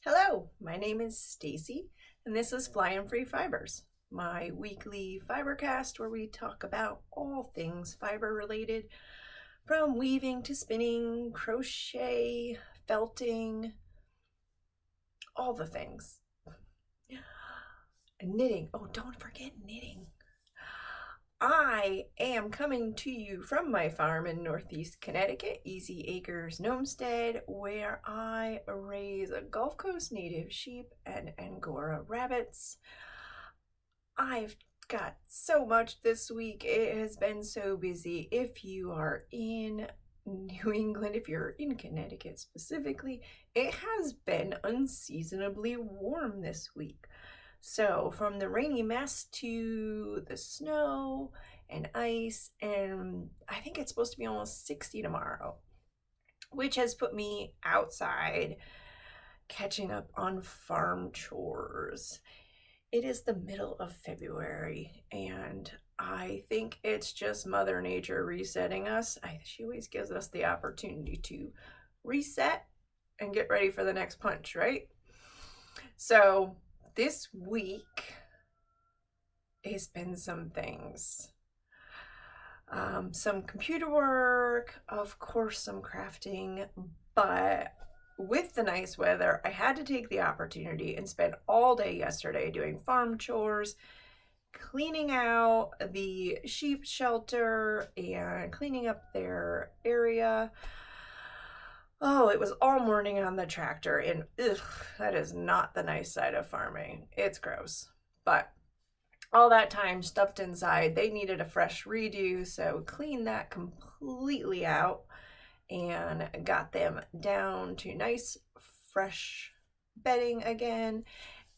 Hello, my name is Stacy, and this is Flionfree Fibers, my weekly fibercast where we talk about all things fiber related, from weaving to spinning, crochet, felting, all the things. Knitting. Oh, don't forget knitting. I am coming to you from my farm in Northeast Connecticut, Easy Acres Gnomestead, where I raise Gulf Coast native sheep and Angora rabbits. I've got so much this week. It has been so busy. If you are in New England, if you're in Connecticut specifically, it has been unseasonably warm this week. So from the rainy mess to the snow and ice, and I think it's supposed to be almost 60 tomorrow, which has put me outside catching up on farm chores. It is the middle of February, and I think it's just Mother Nature resetting us. She always gives us the opportunity to reset and get ready for the next punch, right? So this week has been some things. Some computer work, of course, some crafting, but with the nice weather, I had to take the opportunity and spend all day yesterday doing farm chores, cleaning out the sheep shelter and cleaning up their area. Oh, it was all morning on the tractor, and that is not the nice side of farming. It's gross. But all that time stuffed inside, they needed a fresh redo, so cleaned that completely out and got them down to nice, fresh bedding again.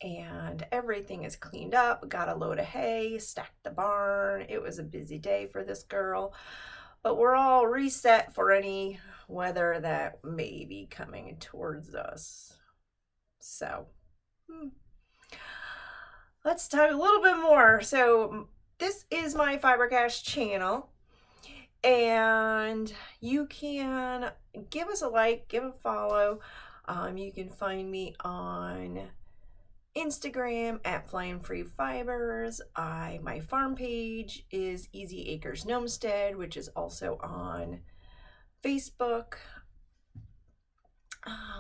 And everything is cleaned up. Got a load of hay, stacked the barn. It was a busy day for this girl. But we're all reset for any weather that may be coming towards us. So, let's talk a little bit more. So, this is my Fibercast channel, and you can give us a like, give a follow. You can find me on Instagram at Flionfree Fibers. My farm page is Easy Acres Gnomestead, which is also on Facebook.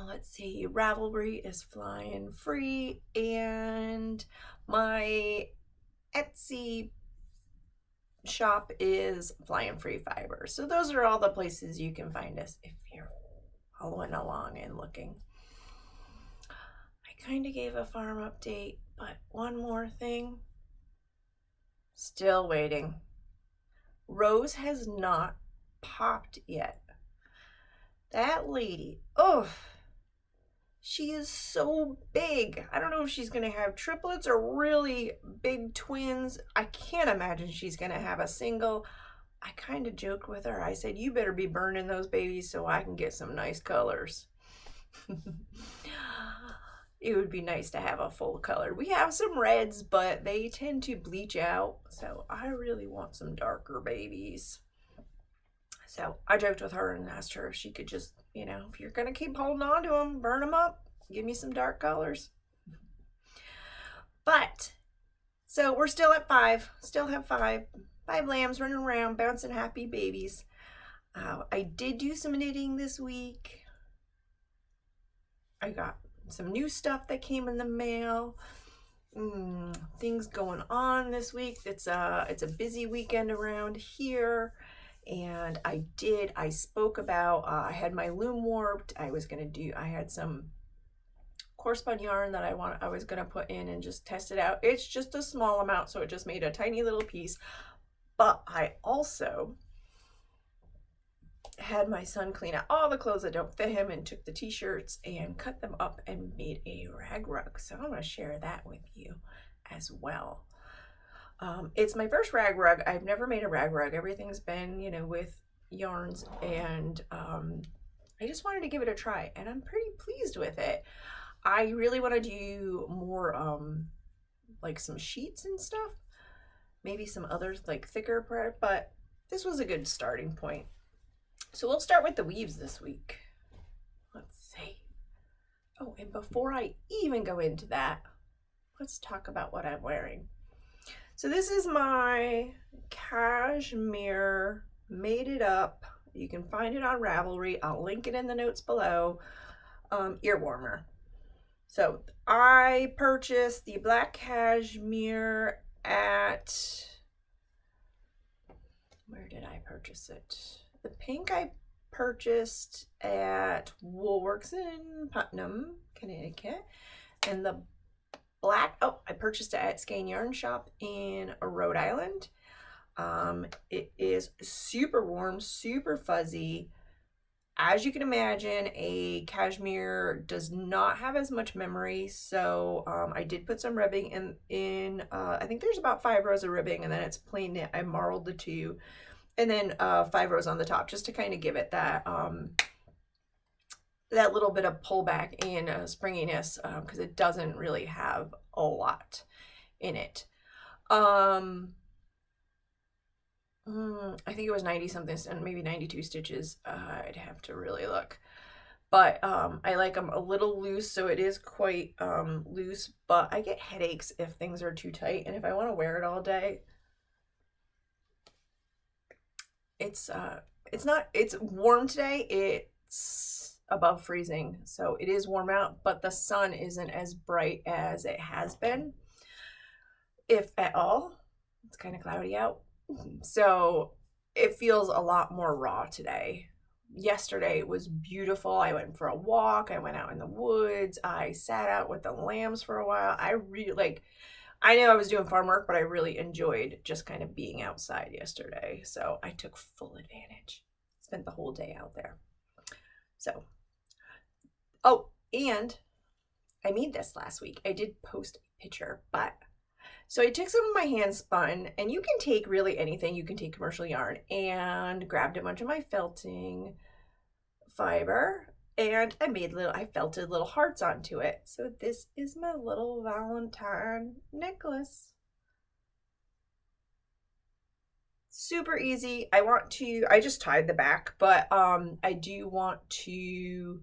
Let's see, Ravelry is Flionfree, and my Etsy shop is Flionfree Fibers. So those are all the places you can find us if you're following along and looking. Kind of gave a farm update, but one more thing. Still waiting. Rose has not popped yet. That lady, she is so big. I don't know if she's going to have triplets or really big twins. I can't imagine she's going to have a single. I kind of joked with her. I said, you better be burning those babies so I can get some nice colors. It would be nice to have a full color. We have some reds, but they tend to bleach out. So I really want some darker babies. So I joked with her and asked her if she could just, if you're going to keep holding on to them, burn them up, give me some dark colors. But, so we're still at 5, still have 5 lambs running around, bouncing happy babies. I did do some knitting this week. I got some new stuff that came in the mail. Things going on this week. It's a busy weekend around here, and I spoke about I had my loom warped. I had some core spun yarn that I was gonna put in and just test it out. It's just a small amount, so it just made a tiny little piece. But I also had my son clean out all the clothes that don't fit him and took the t-shirts and cut them up and made a rag rug. So I'm going to share that with you as well. It's my first rag rug. I've never made a rag rug. Everything's been, with yarns, and I just wanted to give it a try, and I'm pretty pleased with it. I really want to do more like some sheets and stuff, maybe some others like thicker, but this was a good starting point. So we'll start with the weaves this week. Let's see. Oh, and before I even go into that, let's talk about what I'm wearing. So this is my cashmere made it up. You can find it on Ravelry. I'll link it in the notes below. Ear warmer. So I purchased the black cashmere at, where did I purchase it? The pink I purchased at Woolworks in Putnam, Connecticut. And the black, oh, I purchased it at Skein Yarn Shop in Rhode Island. It is super warm, super fuzzy. As you can imagine, a cashmere does not have as much memory, so I did put some ribbing in I think there's about 5 rows of ribbing, and then it's plain knit. I marled the 2, and then 5 rows on the top, just to kind of give it that that little bit of pullback and springiness, because it doesn't really have a lot in it. I think it was 90 something, maybe 92 stitches. I'd have to really look, but I like them a little loose, so it is quite loose, but I get headaches if things are too tight, and if I want to wear it all day, it's warm today. It's above freezing, so it is warm out, but the sun isn't as bright as it has been, if at all. It's kind of cloudy out. So it feels a lot more raw today. Yesterday was beautiful. I went for a walk. I went out in the woods. I sat out with the lambs for a while. I really I know I was doing farm work, but I really enjoyed just kind of being outside yesterday. So I took full advantage. Spent the whole day out there. So, oh, and I made this last week. I did post a picture, but so I took some of my hand spun, and you can take really anything. You can take commercial yarn, and grabbed a bunch of my felting fiber, and I felted little hearts onto it. So this is my little Valentine necklace. Super easy. I just tied the back, but I do want to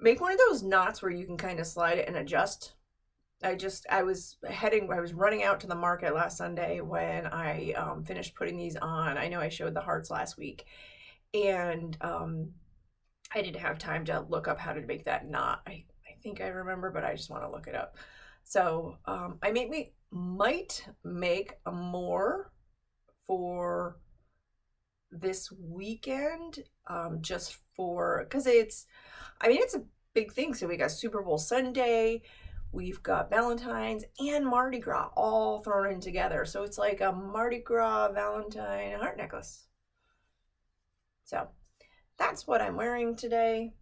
make one of those knots where you can kind of slide it and adjust. I was running out to the market last Sunday when I finished putting these on. I know I showed the hearts last week, and I didn't have time to look up how to make that knot. I think I remember, but I just want to look it up. So I might make more for this weekend, just for, because it's a big thing. So we got Super Bowl Sunday, we've got Valentine's and Mardi Gras all thrown in together. So it's like a Mardi Gras Valentine heart necklace. So that's what I'm wearing today.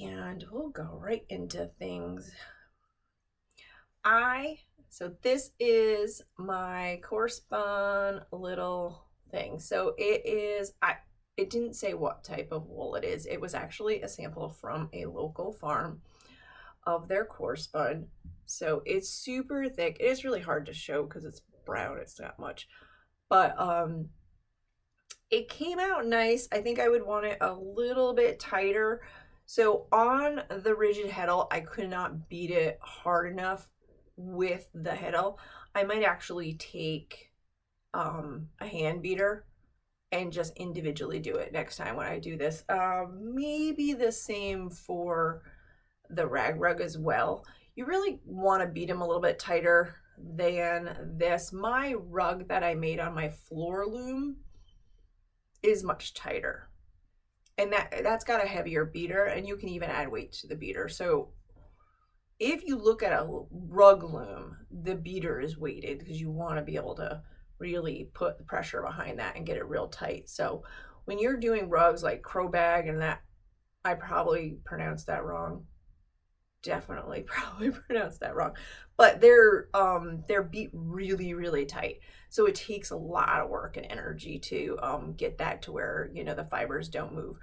And we'll go right into things. So this is my core spun little thing. So it didn't say what type of wool it is. It was actually a sample from a local farm of their core spun. So it's super thick. It is really hard to show because it's brown. It's not much, but it came out nice. I think I would want it a little bit tighter. So on the rigid heddle, I could not beat it hard enough with the heddle. I might actually take a hand beater and just individually do it next time when I do this. Maybe the same for the rag rug as well. You really want to beat them a little bit tighter than this. My rug that I made on my floor loom is much tighter, and that's got a heavier beater, and you can even add weight to the beater. So if you look at a rug loom, the beater is weighted because you want to be able to really put the pressure behind that and get it real tight. So when you're doing rugs like crow bag and that, I probably pronounced that wrong. Definitely probably pronounced that wrong. But they're beat really, really tight. So it takes a lot of work and energy to get that to where, you know, the fibers don't move,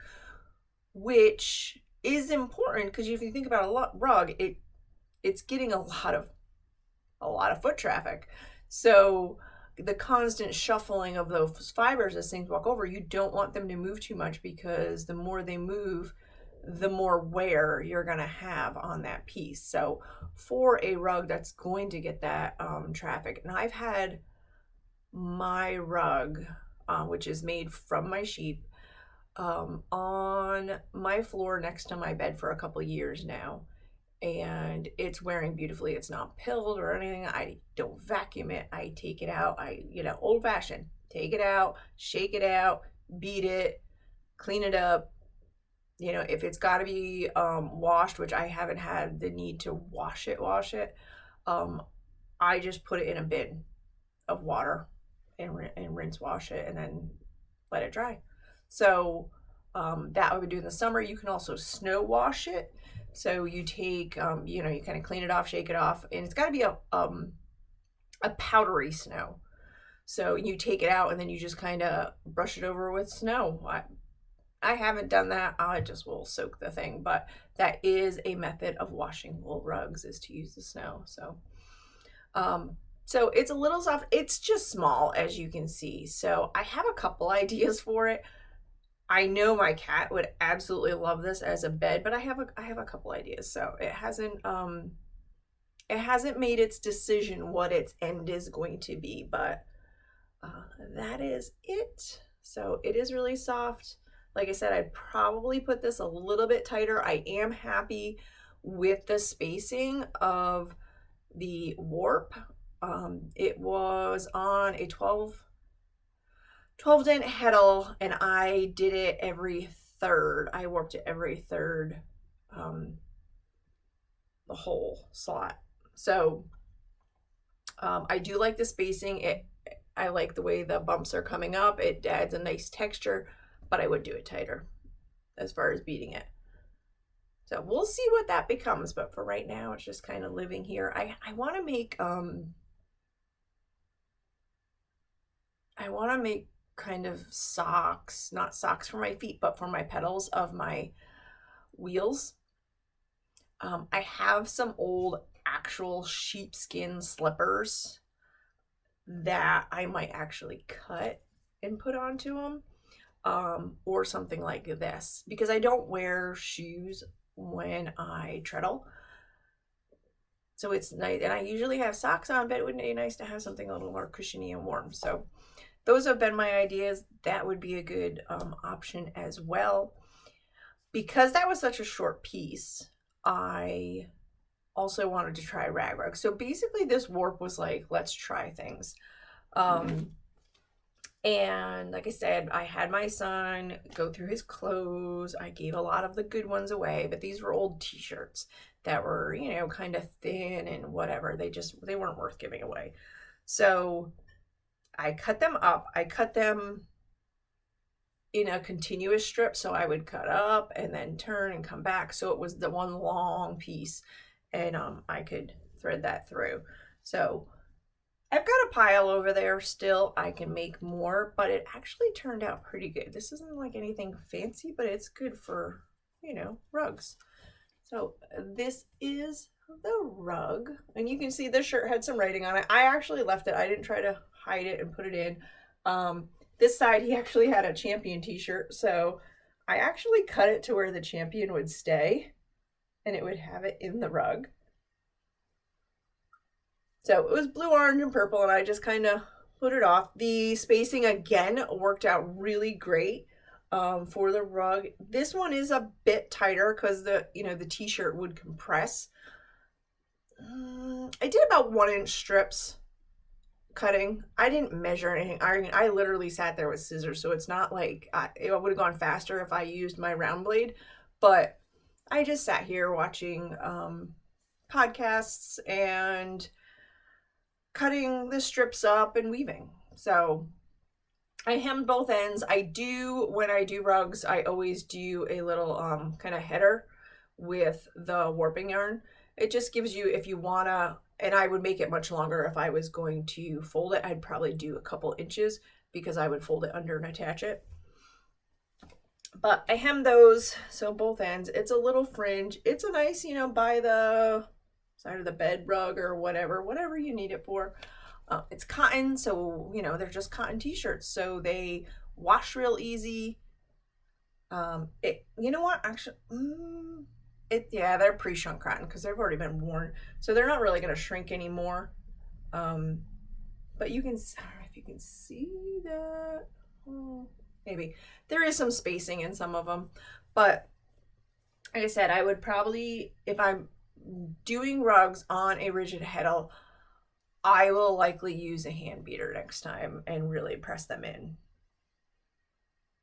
which is important because if you think about a rug, it's getting a lot of foot traffic. So the constant shuffling of those fibers as things walk over, you don't want them to move too much, because the more they move, the more wear you're going to have on that piece. So for a rug that's going to get that traffic, and I've had my rug, which is made from my sheep, on my floor next to my bed for a couple years now, and it's wearing beautifully. It's not pilled or anything. I don't vacuum it. I take it out. Old fashioned, take it out, shake it out, beat it, clean it up. If it's got to be washed, which I haven't had the need to wash it, I just put it in a bin of water and rinse wash it and then let it dry. So that I would do in the summer. You can also snow wash it. So you take, you kind of clean it off, shake it off, and it's got to be a powdery snow. So you take it out and then you just kind of brush it over with snow. I haven't done that. I just will soak the thing, but that is a method of washing wool rugs, is to use the snow. So it's a little soft. It's just small, as you can see. So I have a couple ideas for it. I know my cat would absolutely love this as a bed, but I have a couple ideas. So it hasn't made its decision what its end is going to be, but that is it. So it is really soft. Like I said, I'd probably put this a little bit tighter. I am happy with the spacing of the warp. It was on a 12 dent heddle, and I did it every third. I warped it every third, the whole slot. So I do like the spacing. I like the way the bumps are coming up. It adds a nice texture, but I would do it tighter as far as beating it. So we'll see what that becomes, but for right now, it's just kind of living here. I want to make kind of socks, not socks for my feet, but for my pedals of my wheels. I have some old actual sheepskin slippers that I might actually cut and put onto them, or something like this, because I don't wear shoes when I treadle. So it's nice, and I usually have socks on, but it would be nice to have something a little more cushiony and warm. So those have been my ideas. That would be a good option as well. Because that was such a short piece, I also wanted to try rag rug. So basically this warp was like, let's try things. And like I said, I had my son go through his clothes. I gave a lot of the good ones away, but these were old t-shirts that were, kind of thin and whatever. They weren't worth giving away. So I cut them up. I cut them in a continuous strip. So I would cut up and then turn and come back. So it was the one long piece, and I could thread that through. So I've got a pile over there still. I can make more, but it actually turned out pretty good. This isn't like anything fancy, but it's good for, rugs. So this is the rug, and you can see this shirt had some writing on it. I actually left it. I didn't try to hide it and put it in. This side, he actually had a champion t-shirt, so I actually cut it to where the champion would stay, and it would have it in the rug. So it was blue, orange, and purple, and I just kind of put it off. The spacing, again, worked out really great for the rug. This one is a bit tighter because the t-shirt would compress. I did about 1-inch strips cutting. I didn't measure anything. I literally sat there with scissors, so it's not like it would have gone faster if I used my round blade, but I just sat here watching podcasts and cutting the strips up and weaving. So I hemmed both ends. When I do rugs, I always do a little kind of header with the warping yarn. It just gives you, if you wanna, and I would make it much longer if I was going to fold it. I'd probably do a couple inches because I would fold it under and attach it. But I hemmed those, so both ends. It's a little fringe. It's a nice, by the side of the bed rug or whatever you need it for. It's cotton, so you know they're just cotton t-shirts, so they wash real easy. You know what? Actually, yeah, they're pre-shrunk cotton because they've already been worn, so they're not really going to shrink anymore. But you can, I don't know if you can see that. Maybe there is some spacing in some of them, but like I said, I would probably, if I'm doing rugs on a rigid heddle, I will likely use a hand beater next time and really press them in,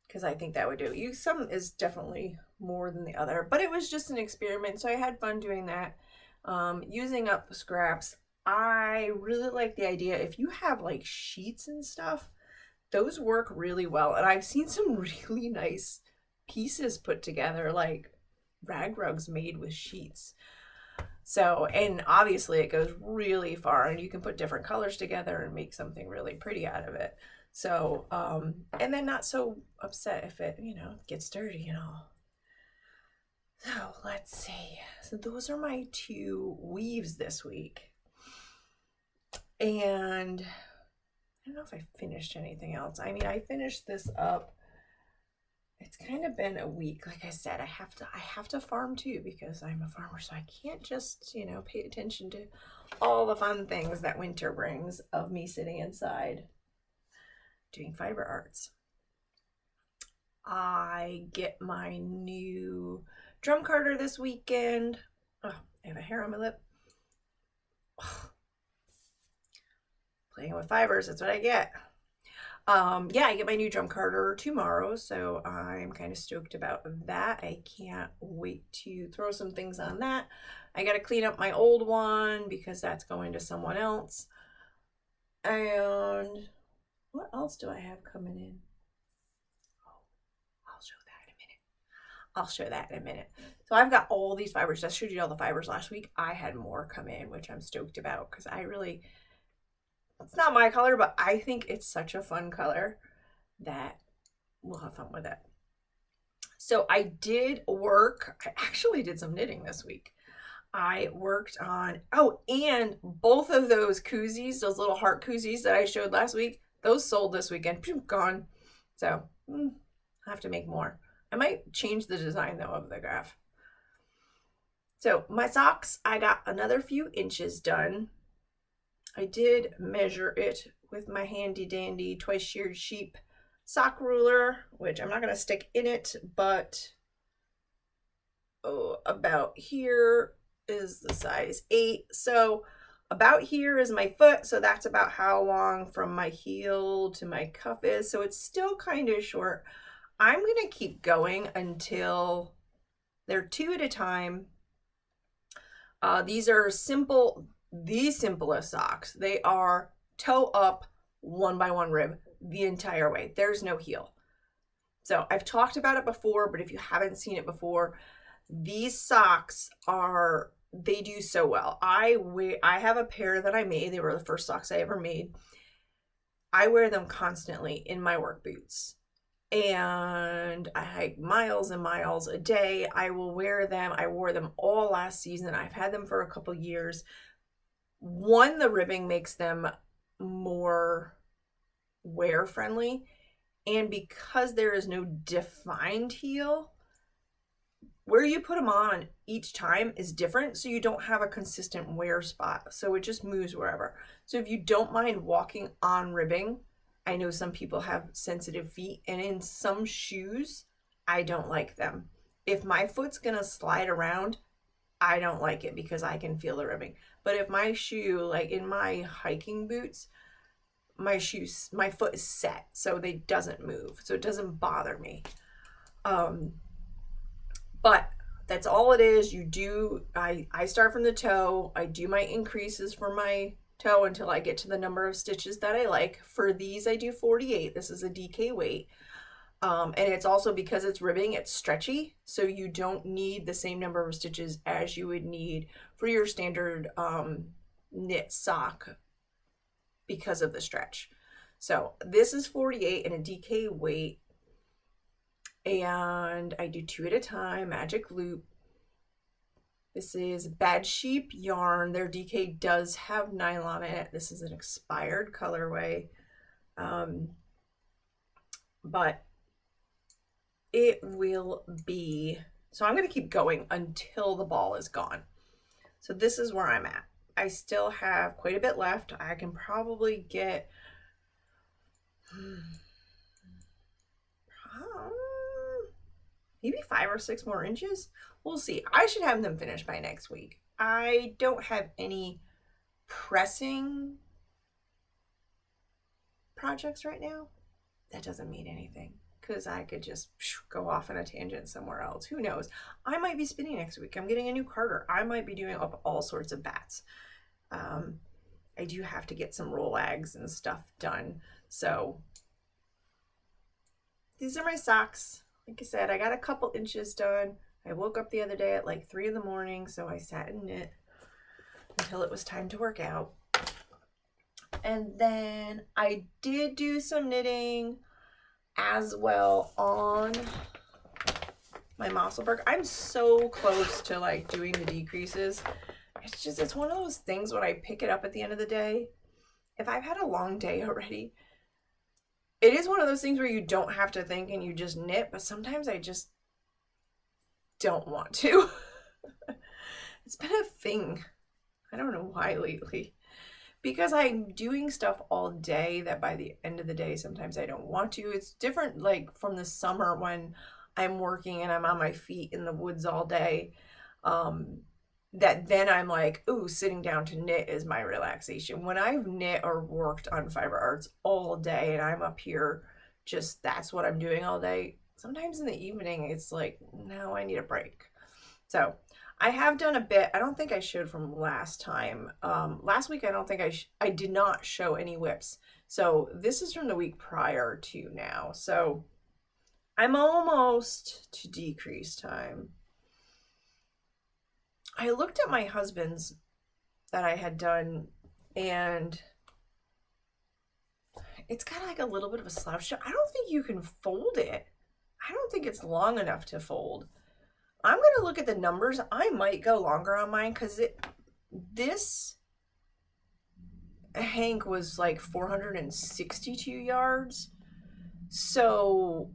because I think that would do it. Some is definitely more than the other, but it was just an experiment, so I had fun doing that. Using up scraps. I really like the idea, if you have like sheets and stuff, those work really well. And I've seen some really nice pieces put together, like rag rugs made with sheets. So, and obviously it goes really far, and you can put different colors together and make something really pretty out of it. So, and then not so upset if it, you know, gets dirty and all. So let's see. So those are my 2 weaves this week. And I don't know if I finished anything else. I mean, I finished this up. It's kind of been a week. Like I said, I have to farm too, because I'm a farmer, so I can't just, you know, pay attention to all the fun things that winter brings of me sitting inside doing fiber arts. I get my new drum carder this weekend. Oh, I have a hair on my lip. Playing with fibers, that's what I get. Yeah, I get my new drum carder tomorrow, so I'm kind of stoked about that. I can't wait to throw some things on that. I got to clean up my old one because that's going to someone else. And what else do I have coming in? Oh, I'll show that in a minute. So I've got all these fibers. I showed you all the fibers last week. I had more come in, which I'm stoked about, because it's not my color, but I think it's such a fun color that we'll have fun with it. So I actually did some knitting this week. I worked on, and both of those koozies, those little heart koozies that I showed last week, those sold this weekend. Gone. So I have to make more. I might change the design though of the graph. So my socks, I got another few inches done. I did measure it with my handy dandy twice sheared sheep sock ruler, which I'm not going to stick in it, but about here is the size 8. So about here is my foot, so that's about how long from my heel to my cuff is. So it's still kind of short. I'm going to keep going until they're 2 at a time. These are the simplest socks. They are toe up, 1x1 rib the entire way. There's no heel. So I've talked about it before, but if you haven't seen it before, these socks they do so well. I have a pair that I made. They were the first socks I ever made. I wear them constantly in my work boots, and I hike miles and miles a day. I will wear them. I wore them all last season. I've had them for a couple years. One, the ribbing makes them more wear friendly, and because there is no defined heel, where you put them on each time is different, so you don't have a consistent wear spot, so it just moves wherever. So if you don't mind walking on ribbing, I know some people have sensitive feet, and in some shoes I don't like them. If my foot's gonna slide around, I don't like it because I can feel the ribbing. But if my shoe, like in my hiking boots, my foot is set, so they doesn't move, so it doesn't bother me. But that's all it is. I start from the toe. I do my increases for my toe until I get to the number of stitches that I like. For these, I do 48. This is a DK weight. And it's also, because it's ribbing, it's stretchy, so you don't need the same number of stitches as you would need for your standard knit sock because of the stretch. So this is 48 and a DK weight, and I do 2 at a time, magic loop. This is Bad Sheep yarn. Their DK does have nylon in it. This is an expired colorway. But it will be, so I'm going to keep going until the ball is gone. So this is where I'm at. I still have quite a bit left. I can probably get maybe 5 or 6 more inches. We'll see. I should have them finished by next week. I don't have any pressing projects right now. That doesn't mean anything, because I could just go off on a tangent somewhere else. Who knows? I might be spinning next week. I'm getting a new carder. I might be doing up all sorts of bats. I do have to get some roll ags and stuff done. So these are my socks. Like I said, I got a couple inches done. I woke up the other day at like 3 in the morning, so I sat and knit until it was time to work out. And then I did do some knitting as well on my Mosselberg. I'm so close to like doing the decreases. It's one of those things when I pick it up at the end of the day, if I've had a long day already, it is one of those things where you don't have to think and you just knit, but sometimes I just don't want to. It's been a thing. I don't know why lately. Because I'm doing stuff all day that by the end of the day, sometimes I don't want to. It's different like from the summer when I'm working and I'm on my feet in the woods all day. That then I'm like, ooh, sitting down to knit is my relaxation. When I've knit or worked on fiber arts all day and I'm up here, just that's what I'm doing all day. Sometimes in the evening, it's like, no, I need a break. So I have done a bit. I don't think I showed from last time. Last week, I don't think I did not show any whips. So this is from the week prior to now. So I'm almost to decrease time. I looked at my husband's that I had done, and it's got like a little bit of a slouch. I don't think you can fold it. I don't think it's long enough to fold. I'm going to look at the numbers. I might go longer on mine because this hank was like 462 yards. So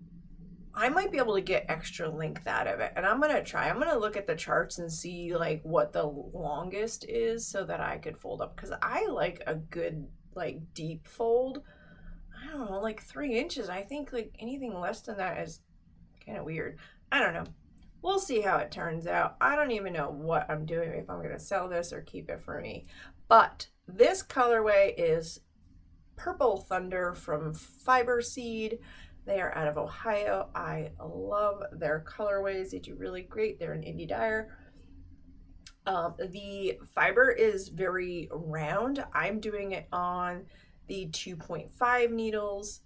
I might be able to get extra length out of it. And I'm going to try. I'm going to look at the charts and see like what the longest is so that I could fold up. Because I like a good like deep fold. I don't know, like 3 inches. I think like anything less than that is kind of weird. I don't know. We'll see how it turns out. I don't even know what I'm doing, if I'm going to sell this or keep it for me. But this colorway is Purple Thunder from Fiber Seed. They are out of Ohio. I love their colorways. They do really great. They're an indie dyer. The fiber is very round. I'm doing it on the 2.5 needles.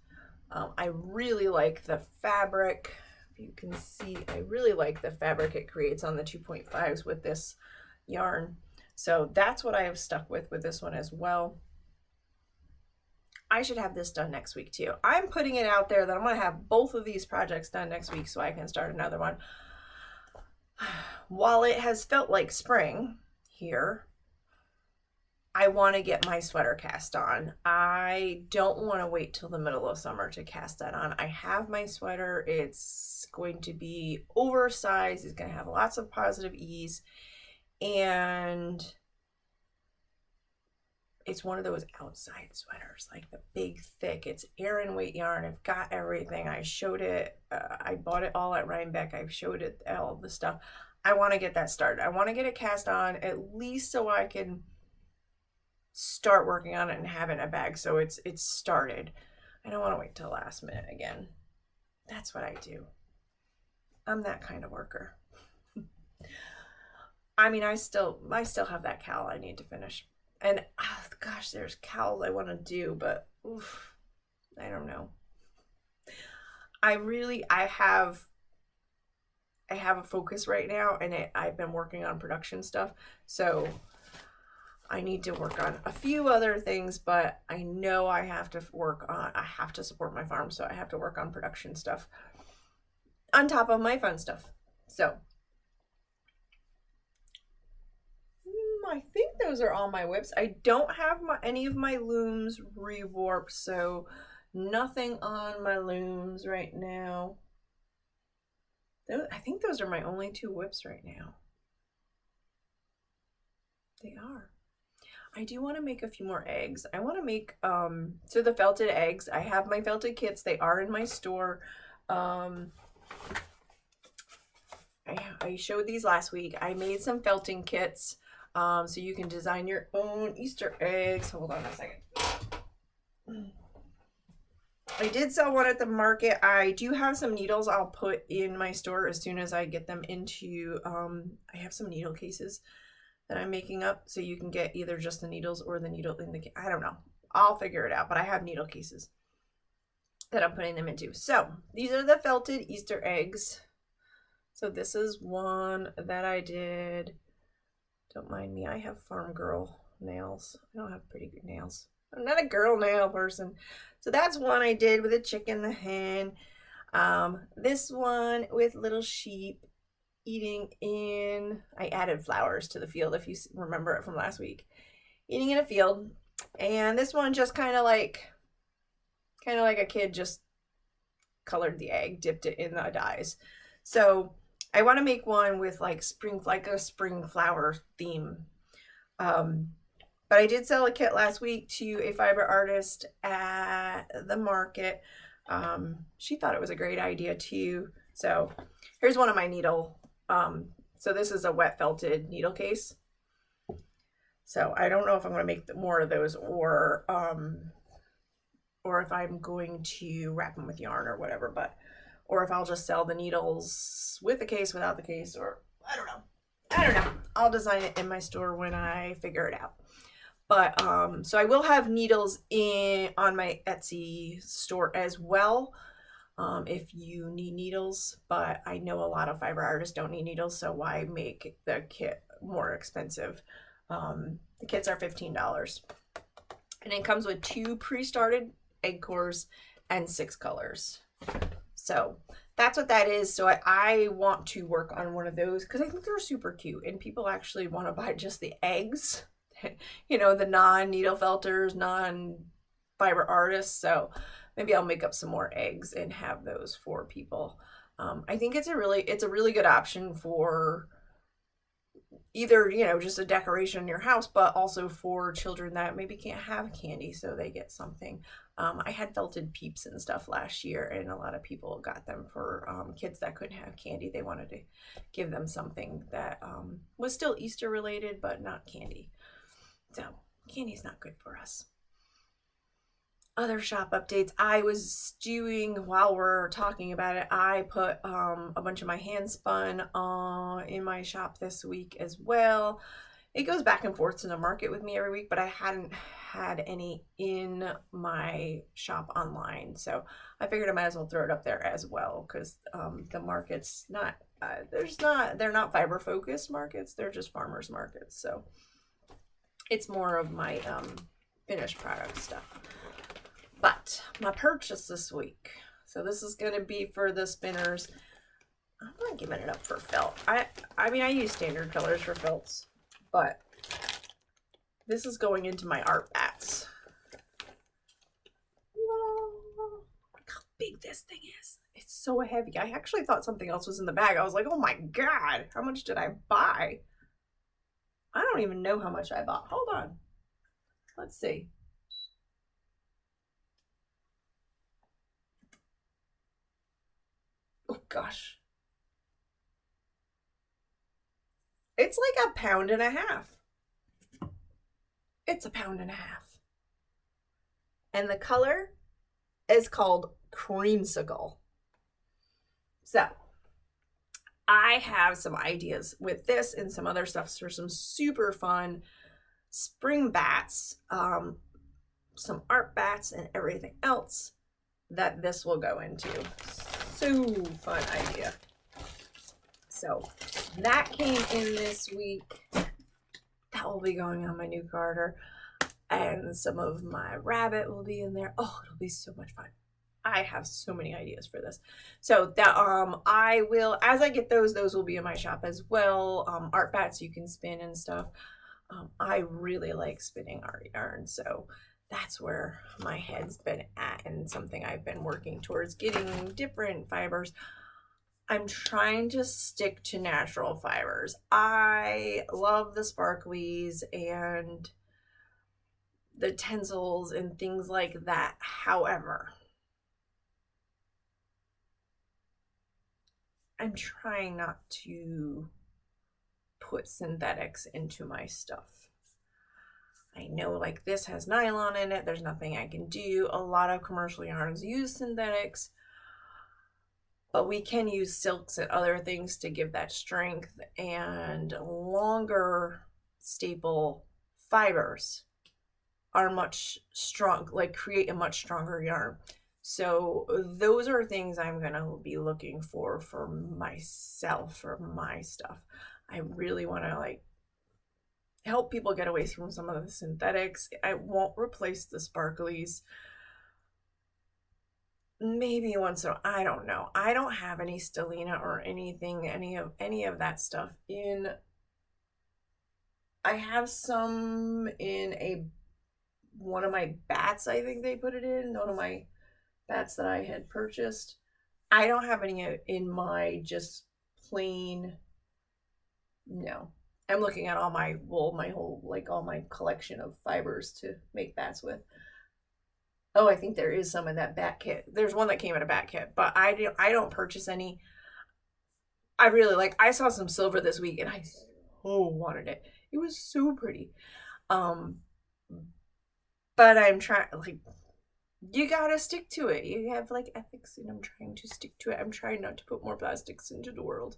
I really like the fabric. You can see I really like the fabric it creates on the 2.5s with this yarn. So that's what I have stuck with this one as well. I should have this done next week too. I'm putting it out there that I'm going to have both of these projects done next week so I can start another one. While it has felt like spring here, I want to get my sweater cast on. I don't want to wait till the middle of summer to cast that on. I have my sweater. It's going to be oversized. It's going to have lots of positive ease. And it's one of those outside sweaters, like the big, thick. It's Aran weight yarn. I've got everything. I showed it. I bought it all at Rhinebeck. I've showed it all the stuff. I want to get that started. I want to get it cast on at least so I can start working on it and have it in a bag so it's started. I don't want to wait till last minute again. That's what I do. I'm that kind of worker. I mean, I still have that cowl I need to finish. And oh, gosh, there's cowls I want to do, but oof, I don't know. I have a focus right now, and I've been working on production stuff, so I need to work on a few other things, but I know I have to support my farm, so I have to work on production stuff on top of my fun stuff. So those are all my whips. I don't have any of my looms rewarped, so nothing on my looms right now. I think those are my only 2 whips right now. They are. I do want to make a few more eggs. I want to make, so the felted eggs, I have my felted kits. They are in my store. I showed these last week. I made some felting kits, so you can design your own Easter eggs. Hold on a second. I did sell one at the market. I do have some needles I'll put in my store as soon as I get them into, I have some needle cases that I'm making up, so you can get either just the needles or the needle in the, I don't know. I'll figure it out, but I have needle cases that I'm putting them into. So these are the felted Easter eggs. So this is one that I did. Don't mind me, I have farm girl nails. I don't have pretty good nails. I'm not a girl nail person. So that's one I did with a chicken, the hen. This one with little sheep eating in, I added flowers to the field if you remember it from last week. Eating in a field. And this one just kind of like a kid just colored the egg, dipped it in the dyes. So I want to make one with like a spring flower theme. But I did sell a kit last week to a fiber artist at the market. She thought it was a great idea too. So here's one of my needle. So this is a wet felted needle case. So I don't know if I'm going to make more of those or if I'm going to wrap them with yarn or whatever, or if I'll just sell the needles with the case, without the case, or I don't know. I'll design it in my store when I figure it out. But so I will have needles on my Etsy store as well, if you need needles, but I know a lot of fiber artists don't need needles, so why make the kit more expensive? The kits are $15, and it comes with 2 pre-started egg cores and 6 colors. So that's what that is. So I want to work on one of those because I think they're super cute, and people actually want to buy just the eggs, you know, the non-needle felters, non-fiber artists. So maybe I'll make up some more eggs and have those for people. I think it's a really good option for either, you know, just a decoration in your house, but also for children that maybe can't have candy, so they get something. I had felted peeps and stuff last year, and a lot of people got them for kids that couldn't have candy. They wanted to give them something that was still Easter related, but not candy. So candy's not good for us. Other shop updates I was doing while we're talking about it, I put a bunch of my hand spun in my shop this week as well. It goes back and forth to the market with me every week, but I hadn't had any in my shop online, so I figured I might as well throw it up there as well, because the market's not they're not fiber focused markets, they're just farmers markets, so it's more of my finished product stuff. But my purchase this week, so this is going to be for the spinners. I'm not giving it up for felt. I mean, I use standard colors for felts, but this is going into my art bats. Look how big this thing is. It's so heavy. I actually thought something else was in the bag. I was like, oh my God, how much did I buy? I don't even know how much I bought. Hold on. Let's see. Oh gosh. It's like 1.5 pounds. It's 1.5 pounds. And the color is called Creamsicle. So I have some ideas with this and some other stuff for some super fun spring bats, some art bats and everything else that this will go into. So fun idea. So that came in this week. That will be going on my new garter, and some of my rabbit will be in there. Oh, it'll be so much fun. I have so many ideas for this. So that I will, as I get those will be in my shop as well. Art bats you can spin and stuff. I really like spinning art yarn, so that's where my head's been at, and something I've been working towards, getting different fibers. I'm trying to stick to natural fibers. I love the sparklies and the tensils and things like that. However, I'm trying not to put synthetics into my stuff. I know like this has nylon in it. There's nothing I can do. A lot of commercial yarns use synthetics, but we can use silks and other things to give that strength, and longer staple fibers are much strong, like create a much stronger yarn. So those are things I'm gonna be looking for myself, for my stuff. I really want to like help people get away from some of the synthetics. I won't replace the sparklies. Maybe once in a, I don't know. I don't have any stellina or anything, any of that stuff in. I have some in one of my bats. I think they put it in one of my bats that I had purchased. I don't have any in my just plain. No, I'm looking at all my wool, my whole, like all my collection of fibers to make bats with. Oh, I think there is some in that bat kit. There's one that came in a bat kit, but I don't purchase any. I really like, I saw some silver this week and I so wanted it. It was so pretty. But I'm trying, like, you gotta stick to it. You have like ethics, and I'm trying to stick to it. I'm trying not to put more plastics into the world.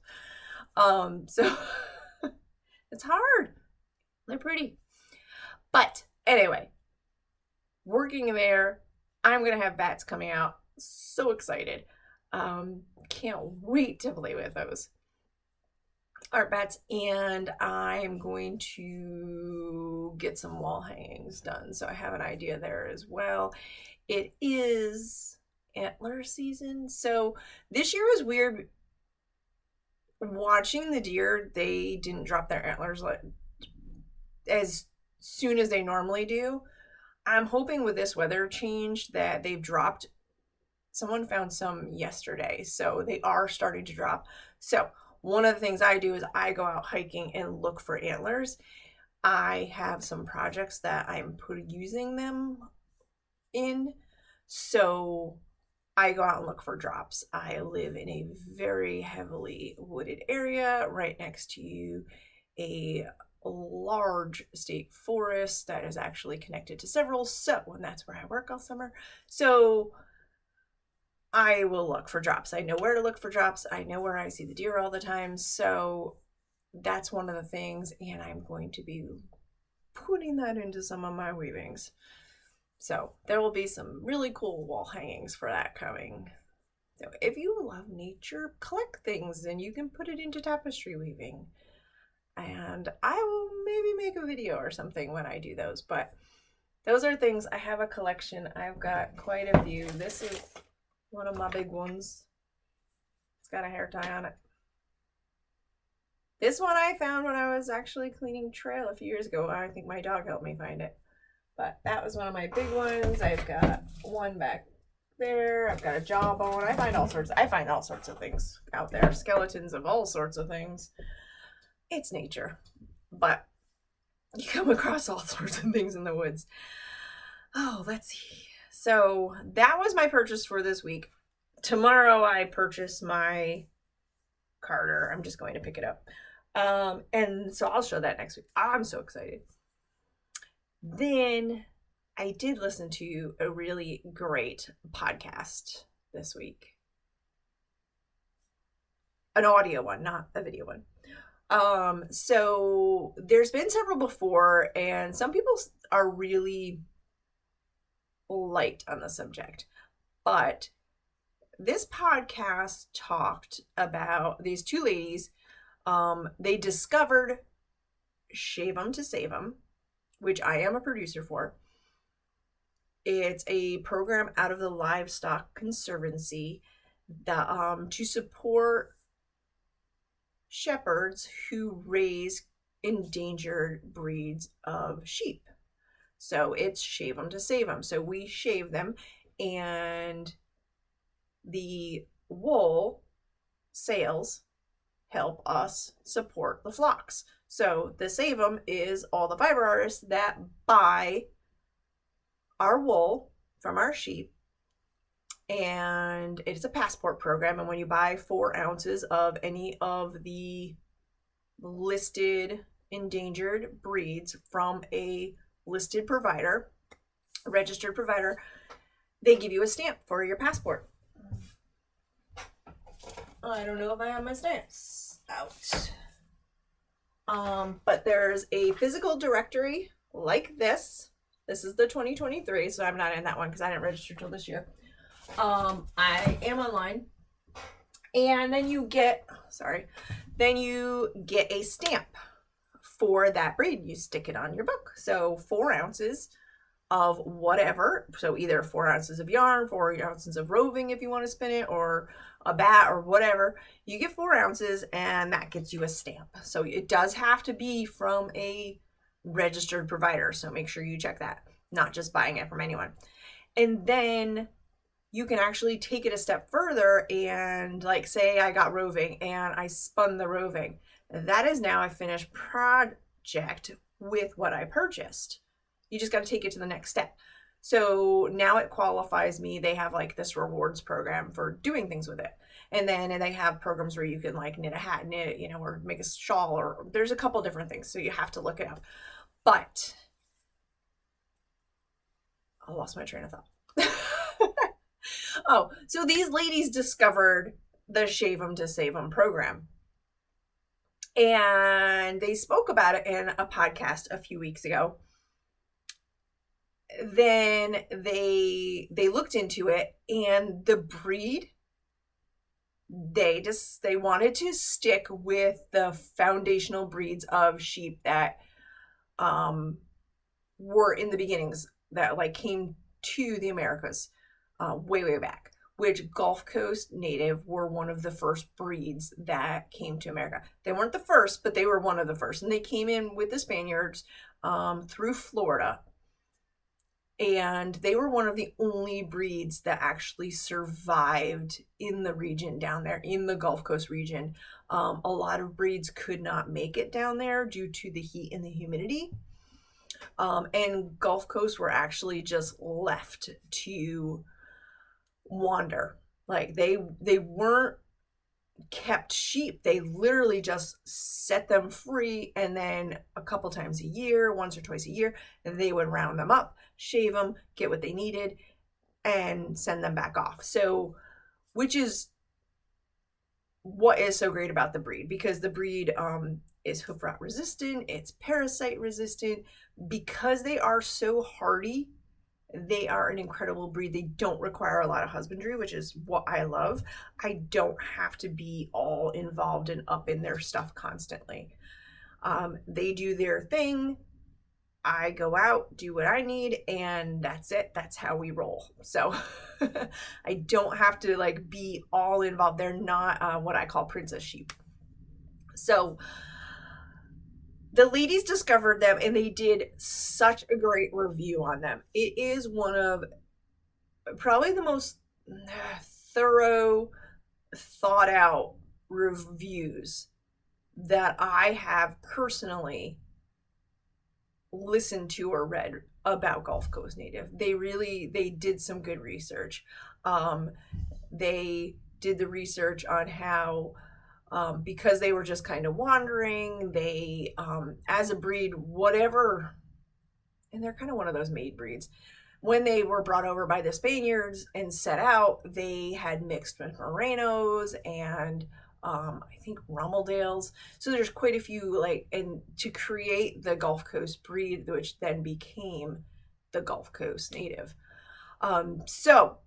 So it's hard. They're pretty. But anyway, working there, I'm gonna have bats coming out. So excited. Can't wait to play with those art bats, and I'm going to get some wall hangings done. So I have an idea there as well. It is antler season. So this year was weird. Watching the deer, they didn't drop their antlers as soon as they normally do. I'm hoping with this weather change that they've dropped. Someone found some yesterday, so they are starting to drop. So one of the things I do is I go out hiking and look for antlers. I have some projects that I'm using them in, so I go out and look for drops. I live in a very heavily wooded area right next to a large state forest that is actually connected to several, so, and that's where I work all summer. So I will look for drops. I know where to look for drops. I know where I see the deer all the time. So that's one of the things, and I'm going to be putting that into some of my weavings. So there will be some really cool wall hangings for that coming. So if you love nature, collect things and you can put it into tapestry weaving. And I will maybe make a video or something when I do those, but those are things. I have a collection. I've got quite a few. This is one of my big ones. It's got a hair tie on it. This one I found when I was actually cleaning trail a few years ago. I think my dog helped me find it. But that was one of my big ones. I've got one back there. I've got a jawbone. I find all sorts of things out there. Skeletons of all sorts of things. It's nature. But you come across all sorts of things in the woods. Oh, let's see. So that was my purchase for this week. Tomorrow I purchase my Carter. I'm just going to pick it up. And so I'll show that next week. I'm so excited. Then I did listen to a really great podcast this week. An audio one, not a video one. So there's been several before, and some people are really light on the subject. But this podcast talked about these two ladies. They discovered Shave 'em to Save 'em, which I am a producer for. It's a program out of the Livestock Conservancy that to support shepherds who raise endangered breeds of sheep. So it's shave them to save them. So we shave them, and the wool sales help us support the flocks. So the Save 'em is all the fiber artists that buy our wool from our sheep, and it's a passport program. And when you buy 4 ounces of any of the listed endangered breeds from a listed provider, a registered provider, they give you a stamp for your passport. I don't know if I have my stamps out. But there's a physical directory like this. This is the 2023, so I'm not in that one because I didn't register till this year. I am online. And then you get, a stamp for that breed. You stick it on your book. So 4 ounces of whatever. So either 4 ounces of yarn, 4 ounces of roving if you want to spin it, or a bat or whatever. You get 4 ounces and that gets you a stamp. So it does have to be from a registered provider. So make sure you check that, not just buying it from anyone. And then you can actually take it a step further and, like, say I got roving and I spun the roving. That is now a finished project with what I purchased. You just got to take it to the next step. So now it qualifies me. They have like this rewards program for doing things with it. And then they have programs where you can like knit a hat, or make a shawl, or there's a couple different things. So you have to look it up. But I lost my train of thought. Oh, so these ladies discovered the Shave 'em to Save 'em program. And they spoke about it in a podcast a few weeks ago. Then they looked into it, and the breed, they wanted to stick with the foundational breeds of sheep that were in the beginnings, that like came to the Americas way back, which Gulf Coast Native were one of the first breeds that came to America. They weren't the first, but they were one of the first, and they came in with the Spaniards through Florida. And they were one of the only breeds that actually survived in the region down there, in the Gulf Coast region. A lot of breeds could not make it down there due to the heat and the humidity. And Gulf Coast were actually just left to wander. Like they weren't kept sheep. They literally just set them free, and then a couple times a year, once or twice a year, they would round them up, shave them, get what they needed, and send them back off. So, which is what is so great about the breed, because the breed is hoof rot resistant, it's parasite resistant. Because they are so hardy, they are an incredible breed. They don't require a lot of husbandry, which is what I love. I don't have to be all involved and up in their stuff constantly. They do their thing. I go out, do what I need, and that's it. That's how we roll. So I don't have to like be all involved. They're not what I call princess sheep. So the ladies discovered them, and they did such a great review on them. It is one of probably the most thorough, thought out reviews that I have personally listened to or read about Gulf Coast Native. They did some good research. They did the research on how because they were just kind of wandering, they as a breed, whatever, and they're kind of one of those made breeds. When they were brought over by the Spaniards and set out, they had mixed with Merinos and I think Rommeldales. So there's quite a few, and to create the Gulf Coast breed, which then became the Gulf Coast Native. So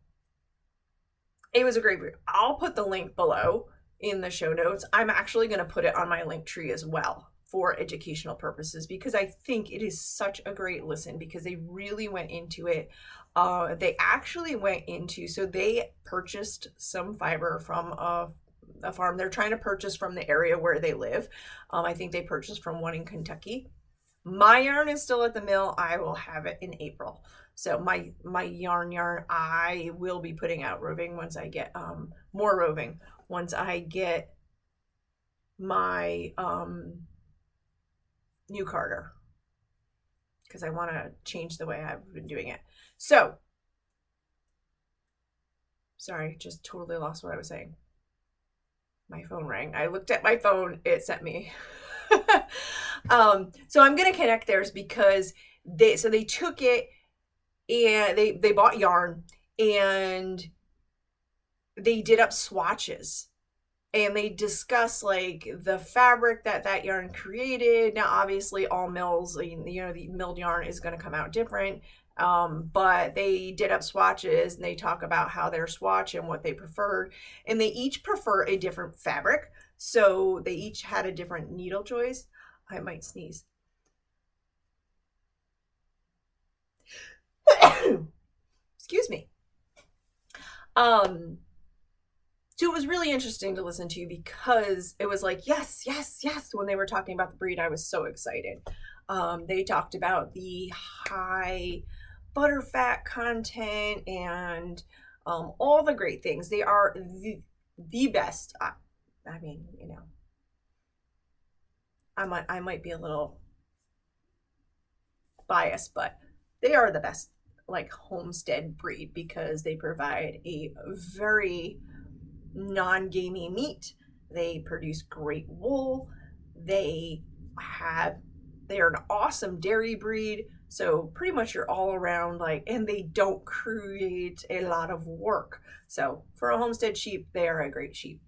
it was a great breed. I'll put the link below in the show notes. I'm actually going to put it on my link tree as well for educational purposes, because I think it is such a great listen, because they really went into it. They actually went into, so they purchased some fiber from a a farm. They're trying to purchase from the area where they live. I think they purchased from one in Kentucky. My yarn is still at the mill. I will have it in April. So my yarn, I will be putting out roving once I get more roving. Once I get my new carder, because I want to change the way I've been doing it. So, sorry, just totally lost what I was saying. My phone rang. I looked at my phone. It sent me. So I'm gonna connect theirs because they took it and they bought yarn and they did up swatches and they discuss like the fabric that yarn created. Now obviously all mills, you know, the milled yarn is going to come out different, but they did up swatches and they talk about how their swatch and what they preferred, and they each prefer a different fabric, so they each had a different needle choice. I might sneeze. Excuse me. So it was really interesting to listen to because it was like, yes, yes, yes. When they were talking about the breed, I was so excited. They talked about the high butterfat content and all the great things. They are the best. I mean, you know, I might be a little biased, but they are the best like homestead breed because they provide a very non-gamey meat. They produce great wool. They are an awesome dairy breed. So pretty much you're all around like, and they don't create a lot of work. So for a homestead sheep, they are a great sheep.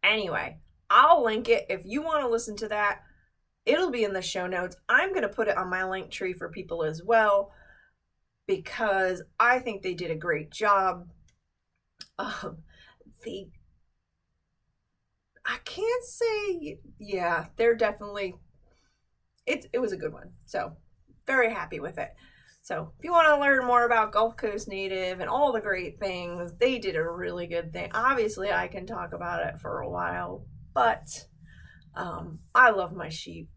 Anyway, I'll link it if you want to listen to that. It'll be in the show notes. I'm going to put it on my link tree for people as well because I think they did a great job. I can't say, yeah, they're definitely, it was a good one. So very happy with it. So if you want to learn more about Gulf Coast Native and all the great things, they did a really good thing. Obviously I can talk about it for a while, but I love my sheep.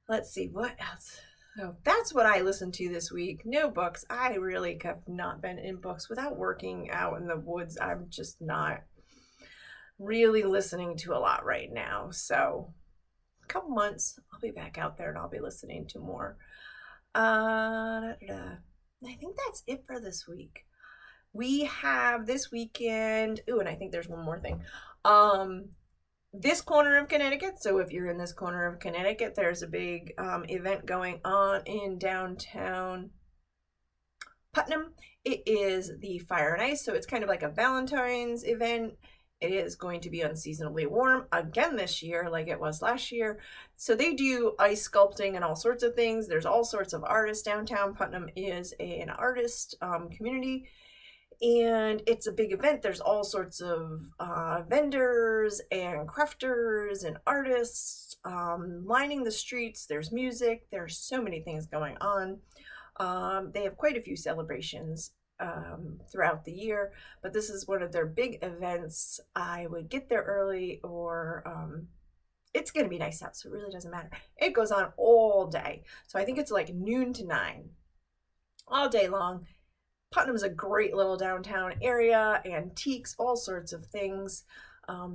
Let's see what else. So that's what I listened to this week. No books. I really have not been in books without working out in the woods. I'm just not really listening to a lot right now. So a couple months, I'll be back out there and I'll be listening to more. I think that's it for this week. We have this weekend. Ooh, and I think there's one more thing. This corner of Connecticut, so if you're in this corner of Connecticut, there's a big event going on in downtown Putnam. It is the Fire and Ice, so it's kind of like a Valentine's event. It is going to be unseasonably warm again this year, like it was last year. So they do ice sculpting and all sorts of things. There's all sorts of artists downtown. Putnam is an artist community. And it's a big event. There's all sorts of vendors and crafters and artists lining the streets. There's music. There's so many things going on. They have quite a few celebrations throughout the year, but this is one of their big events. I would get there early or it's going to be nice out, so it really doesn't matter. It goes on all day. So I think it's like noon to 9 all day long. Putnam's a great little downtown area, antiques, all sorts of things.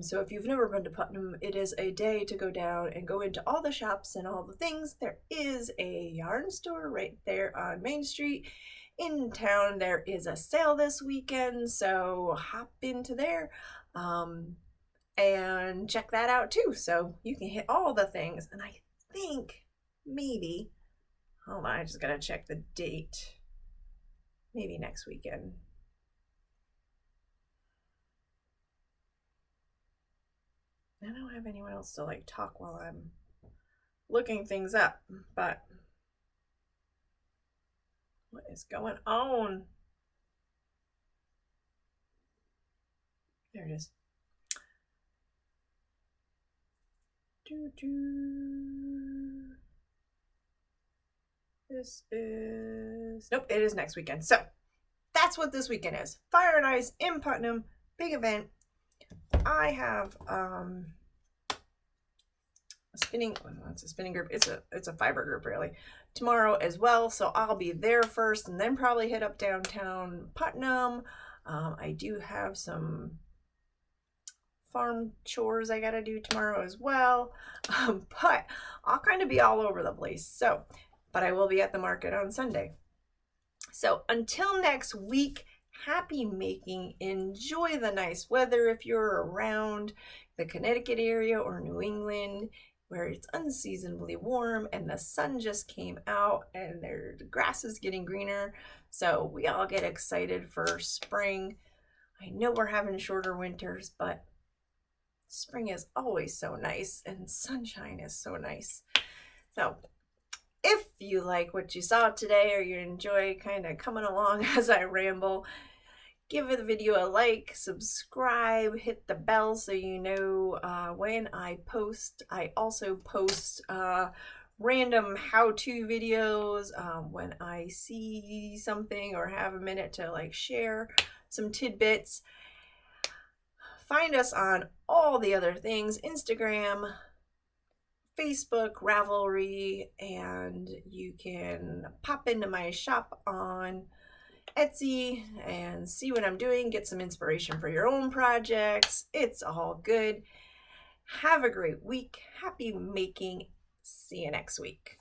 So if you've never been to Putnam, it is a day to go down and go into all the shops and all the things. There is a yarn store right there on Main Street. In town, there is a sale this weekend, so hop into there and check that out too. So you can hit all the things. And I think maybe, hold on, I just gotta check the date. Maybe next weekend. I don't have anyone else to like talk while I'm looking things up, but what is going on? There it is. This is, nope, it is next weekend. So that's what this weekend is. Fire and Ice in Putnam, big event. I have a spinning, well, it's a spinning group, it's a fiber group really, tomorrow as well, so I'll be there first and then probably hit up downtown Putnam. I do have some farm chores I gotta do tomorrow as well, but I'll kind of be all over the place. So, but I will be at the market on Sunday. So until next week, happy making. Enjoy the nice weather if you're around the Connecticut area or New England where it's unseasonably warm and the sun just came out and the grass is getting greener. So we all get excited for spring. I know we're having shorter winters, but spring is always so nice and sunshine is so nice. So if you like what you saw today or you enjoy kind of coming along as I ramble, give the video a like, subscribe, hit the bell so you know when I post. I also post random how-to videos when I see something or have a minute to like share some tidbits. Find us on all the other things, Instagram, Facebook, Ravelry, and you can pop into my shop on Etsy and see what I'm doing, get some inspiration for your own projects. It's all good. Have a great week. Happy making. See you next week.